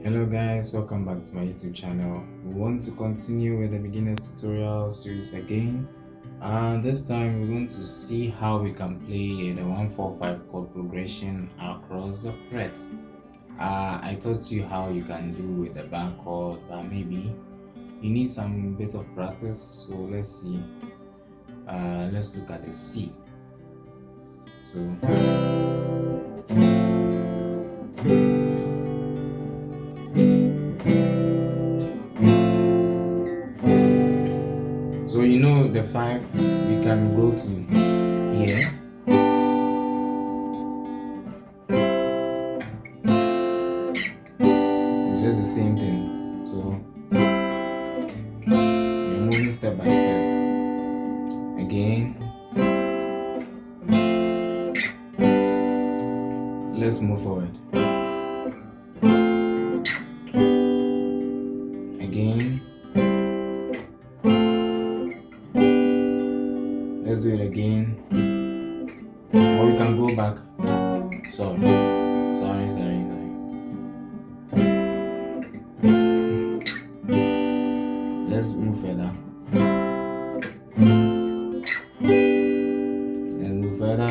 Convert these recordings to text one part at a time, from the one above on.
Hello guys, welcome back to my YouTube channel. We want to continue with the beginners tutorial series again, and this time we're going to see how we can play the 1-4-5 chord progression across the fret. I taught you how you can do with the bar chord, but maybe you need some bit of practice, so let's see. Let's look at the C. So you know the 5, we can go to here. It's just the same thing. So we're moving step by step. Again. Let's move forward. Again. Let's do it again. Or we can go back. Sorry. Let's move further. And move further.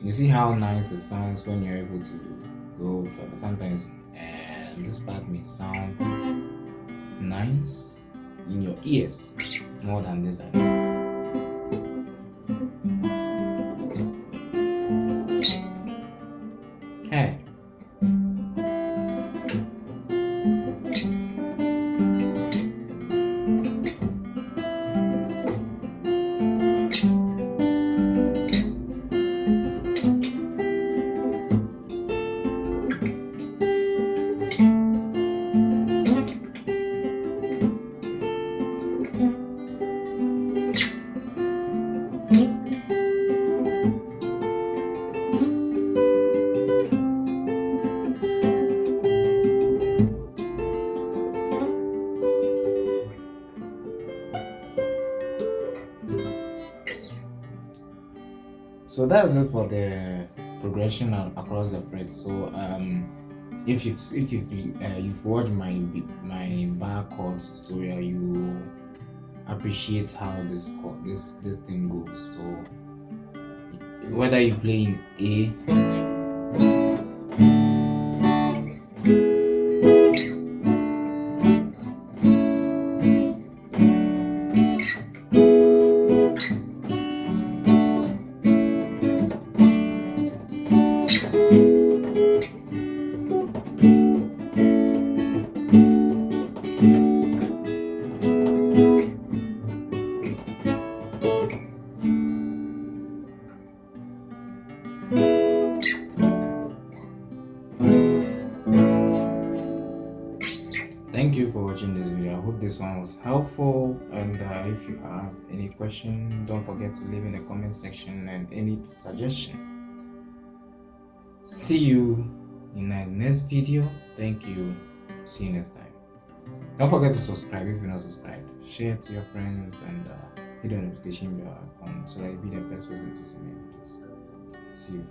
You see how nice it sounds when you're able to go further. Sometimes this part may sound nice in your ears more than this. Hey. So that's it for the progression across the fret. So if you've watched my bar chord tutorial, you appreciate how this thing goes. So whether you play in A, thank you for watching this video. I hope this one was helpful, and if you have any question, don't forget to leave in the comment section, and any suggestion. See you in the next video. Thank you. See you next time. Don't forget to subscribe if you're not subscribed. Share it to your friends, and hit the notification bell icon so that you'll be the first person to see my videos. See you.